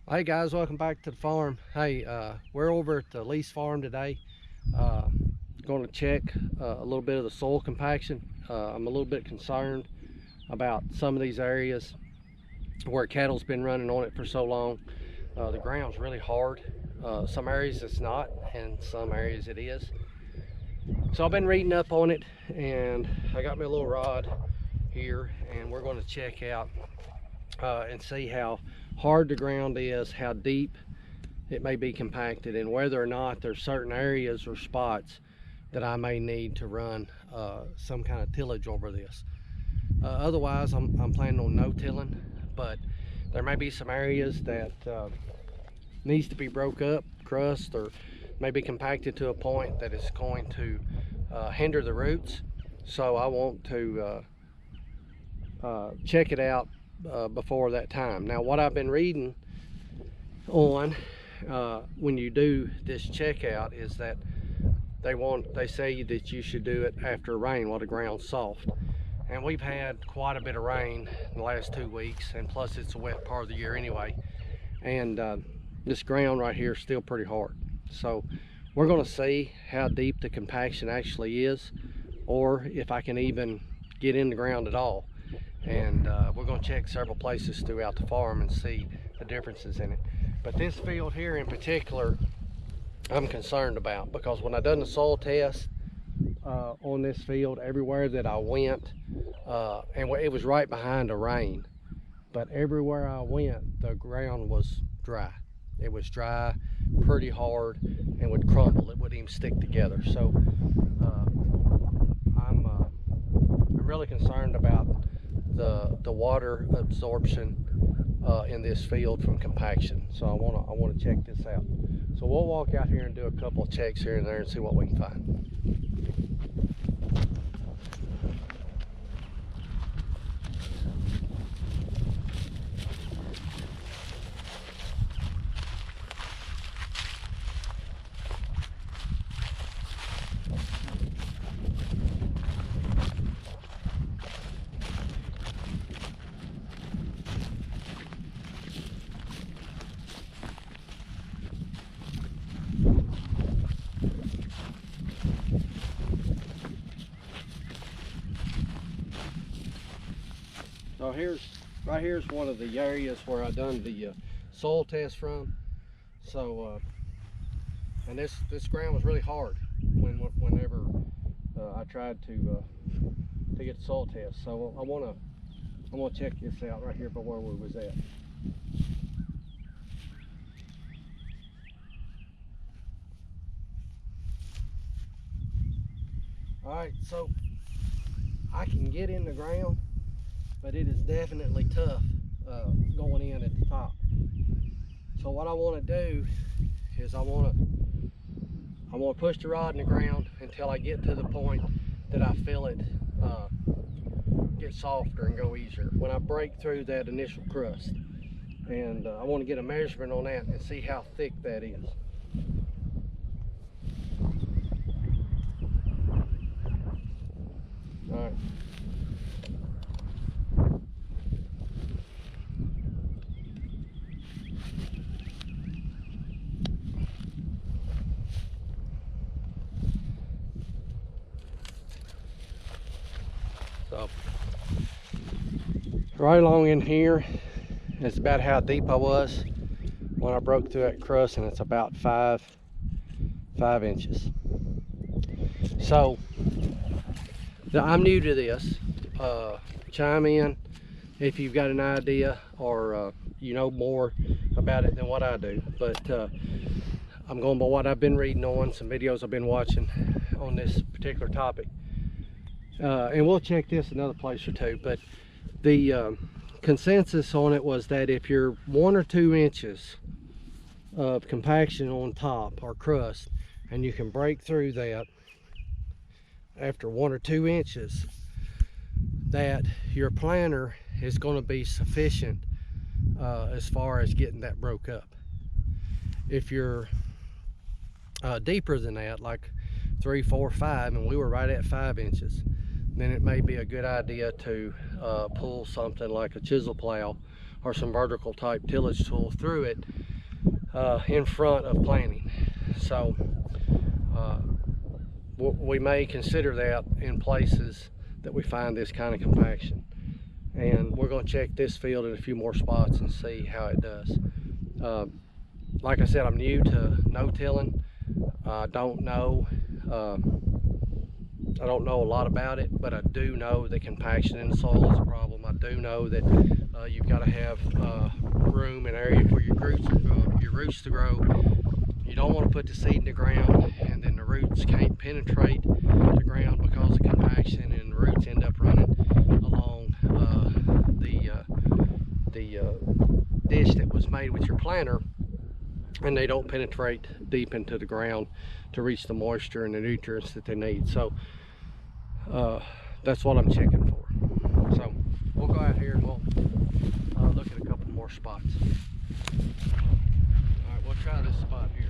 Hey guys, welcome back to the farm. Hey, we're over at the lease farm today. Uh, going to check a little bit of the soil compaction. I'm a little bit concerned about some of these areas where cattle's been running on it for so long. The ground's really hard. Some areas it's not, and some areas it is. So I've been reading up on it, and I got me a little rod here, and we're going to check out and see how hard the ground is, how deep it may be compacted, and whether or not there's certain areas or spots that I may need to run some kind of tillage over this. Otherwise, I'm planning on no tilling, but there may be some areas that needs to be broke up, crust, or maybe compacted to a point that is going to hinder the roots. So I want to check it out before that time. Now, what I've been reading on when you do this checkout is that they say that you should do it after rain while the ground's soft, and we've had quite a bit of rain in the last 2 weeks, and plus it's a wet part of the year anyway, and this ground right here is still pretty hard. So we're going to see how deep the compaction actually is, or if I can even get in the ground at all. And we're going to check several places throughout the farm and see the differences in it. But this field here in particular, I'm concerned about, because when I done the soil test on this field, everywhere that I went, and it was right behind a rain, but everywhere I went, the ground was dry. It was dry, pretty hard, and would crumble. It wouldn't even stick together. So I'm really concerned about the water absorption in this field from compaction. So I want to check this out. So we'll walk out here and do a couple of checks here and there and see what we can find. So right here's one of the areas where I done the soil test from. So and this ground was really hard whenever I tried to get the soil test. So I want to check this out right here by where we was at. All right, so I can get in the ground, but it is definitely tough going in at the top. So what I want to do is I want to push the rod in the ground until I get to the point that I feel it get softer and go easier when I break through that initial crust. And I want to get a measurement on that and see how thick that is. All right. So right along in here is about how deep I was when I broke through that crust, and it's about five inches. So I'm new to this. Chime in if you've got an idea or you know more about it than what I do. But I'm going by what I've been reading on, some videos I've been watching on this particular topic. And we'll check this another place or two, but the consensus on it was that if you're 1 or 2 inches of compaction on top or crust, and you can break through that after 1 or 2 inches, that your planter is going to be sufficient as far as getting that broke up. If you're deeper than that, like 3, 4, 5, and we were right at 5 inches, then it may be a good idea to pull something like a chisel plow or some vertical type tillage tool through it in front of planting. So we may consider that in places that we find this kind of compaction. And we're going to check this field in a few more spots and see how it does. Like I said, I'm new to no-tilling. I don't know a lot about it, but I do know that compaction in the soil is a problem. I do know that you've got to have room and area for your roots to grow. You don't want to put the seed in the ground and then the roots can't penetrate the ground because of compaction, and the roots end up running along the dish that was made with your planter, and they don't penetrate deep into the ground to reach the moisture and the nutrients that they need. So that's what I'm checking for. So we'll go out here and we'll look at a couple more spots. All right, we'll try this spot here.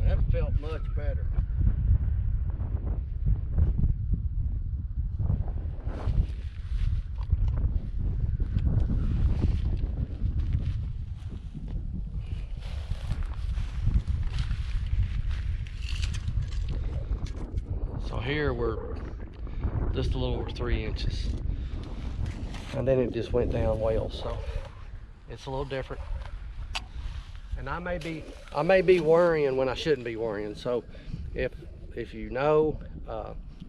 That felt much better. So here we're just a little over 3 inches, and then it just went down well, so it's a little different. And I may be worrying when I shouldn't be worrying. So if you know,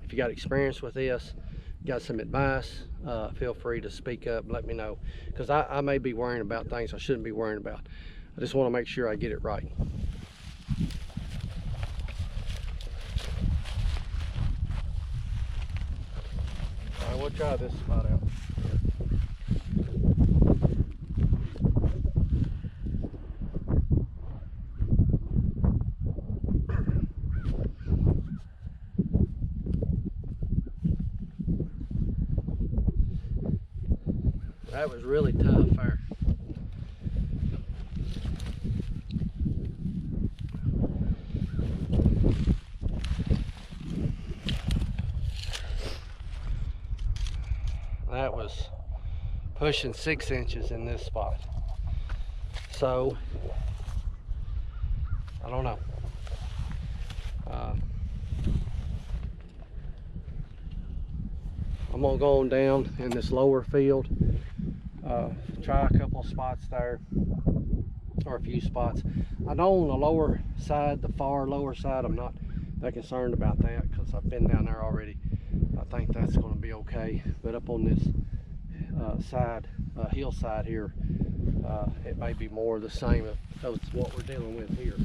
if you got experience with this, got some advice, feel free to speak up and let me know, because I may be worrying about things I shouldn't be worrying about. I just want to make sure I get it right. All right, we'll try this spot out. That was really tough there. That was pushing 6 inches in this spot. So, I don't know. I'm gonna go on down in this lower field, try a couple of spots there, or a few spots. I know on the lower side, the far lower side, I'm not that concerned about that because I've been down there already. I think that's going to be okay. But up on this hillside here, it may be more of the same of what we're dealing with here.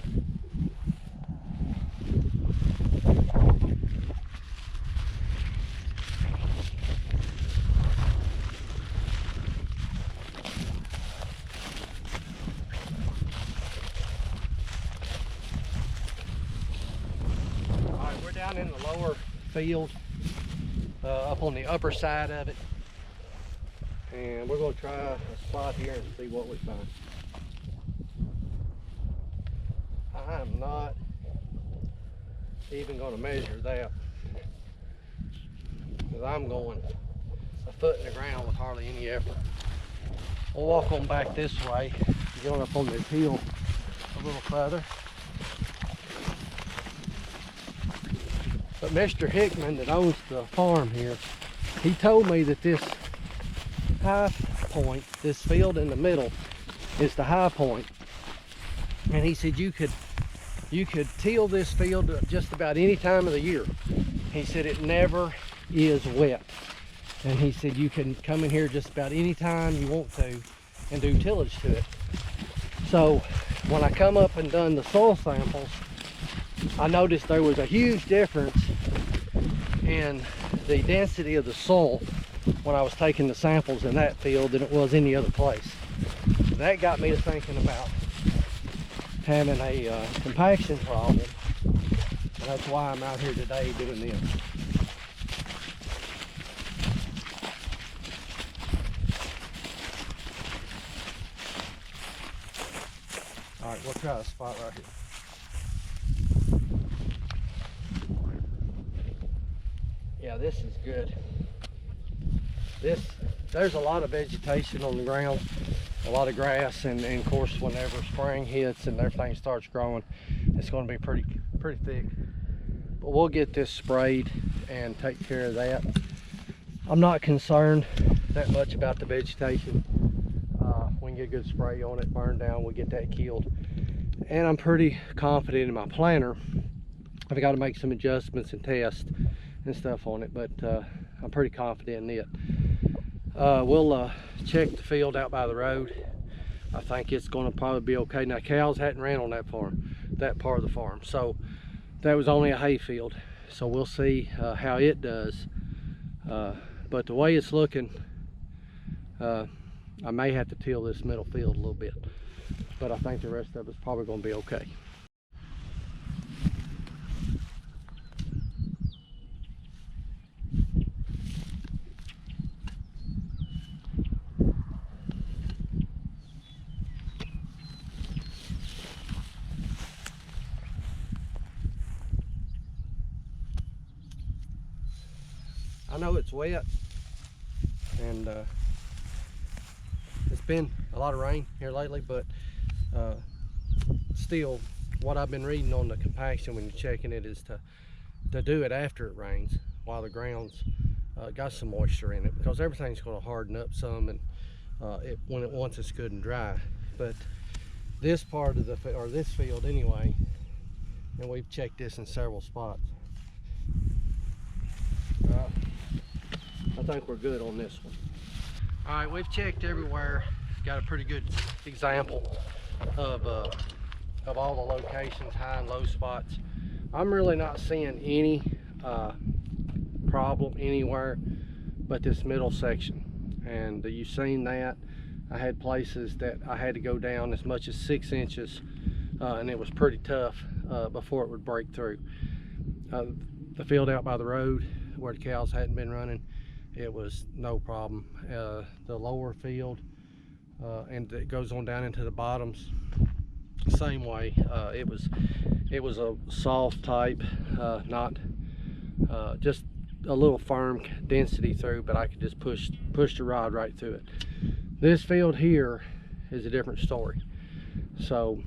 Down in the lower field, up on the upper side of it, and we're going to try a spot here and see what we find. I'm not even going to measure that, because I'm going a foot in the ground with hardly any effort. We'll walk on back this way, going up on this hill a little further. But Mr. Hickman that owns the farm here, he told me that this high point, this field in the middle, is the high point. And he said you could till this field just about any time of the year. He said it never is wet. And he said you can come in here just about any time you want to and do tillage to it. So when I come up and done the soil samples, I noticed there was a huge difference in the density of the soil when I was taking the samples in that field than it was any other place. That got me to thinking about having a compaction problem, and that's why I'm out here today doing this. All right, we'll try a spot right here. Yeah, this is good. There's a lot of vegetation on the ground, a lot of grass, and of course whenever spring hits and everything starts growing, it's going to be pretty thick. But we'll get this sprayed and take care of that. I'm not concerned that much about the vegetation. We can get a good spray on it, burn down, we'll get that killed. And I'm pretty confident in my planter. I've got to make some adjustments and tests and stuff on it, but I'm pretty confident in it. We'll check the field out by the road. I think it's going to probably be okay. Now, cows hadn't ran on that farm, that part of the farm, so that was only a hay field. So we'll see how it does. But the way it's looking, I may have to till this middle field a little bit, but I think the rest of it's probably going to be okay. I know it's wet, and it's been a lot of rain here lately, but still, what I've been reading on the compaction when you're checking it is to do it after it rains, while the ground's got some moisture in it, because everything's going to harden up some, and once it's good and dry. But this part of this field anyway, and we've checked this in several spots, I think we're good on this one. All right, we've checked everywhere. Got a pretty good example of all the locations, high and low spots. I'm really not seeing any problem anywhere but this middle section. And you've seen that. I had places that I had to go down as much as 6 inches, and it was pretty tough before it would break through. The field out by the road where the cows hadn't been running, it was no problem. The lower field, and it goes on down into the bottoms, same way. It was a soft type, not just a little firm density through, but I could just push the rod right through it. This field here is a different story. So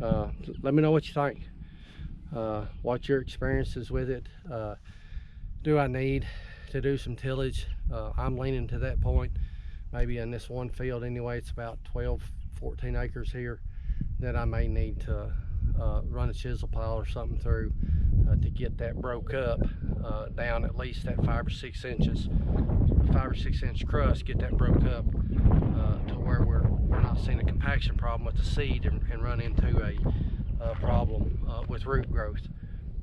let me know what you think. What your experience is with it. Do I need to do some tillage? I'm leaning to that point. Maybe in this one field anyway, it's about 12-14 acres here, that I may need to run a chisel pile or something through to get that broke up down at least that 5 or 6 inches, 5 or 6 inch crust, get that broke up to where we're not seeing a compaction problem with the seed and run into a problem with root growth.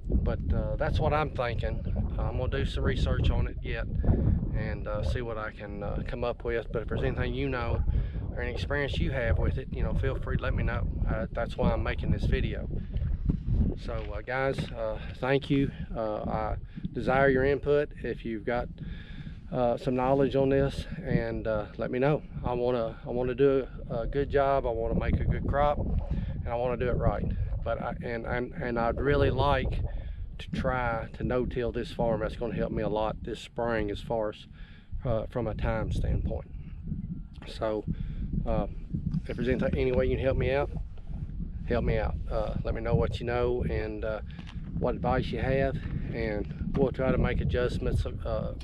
But that's what I'm thinking. I'm gonna do some research on it yet and see what I can come up with. But if there's anything you know or any experience you have with it, feel free to let me know. That's why I'm making this video. So guys, thank you. I desire your input if you've got some knowledge on this, and let me know. I want to do a good job. I want to make a good crop, and I want to do it right. But I'd really like to try to no-till this farm. That's going to help me a lot this spring as far as from a time standpoint. So if there's any way you can help me out, help me out. Let me know what you know and what advice you have, and we'll try to make adjustments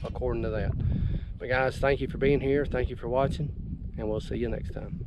according to that. But guys, thank you for being here. Thank you for watching, and we'll see you next time.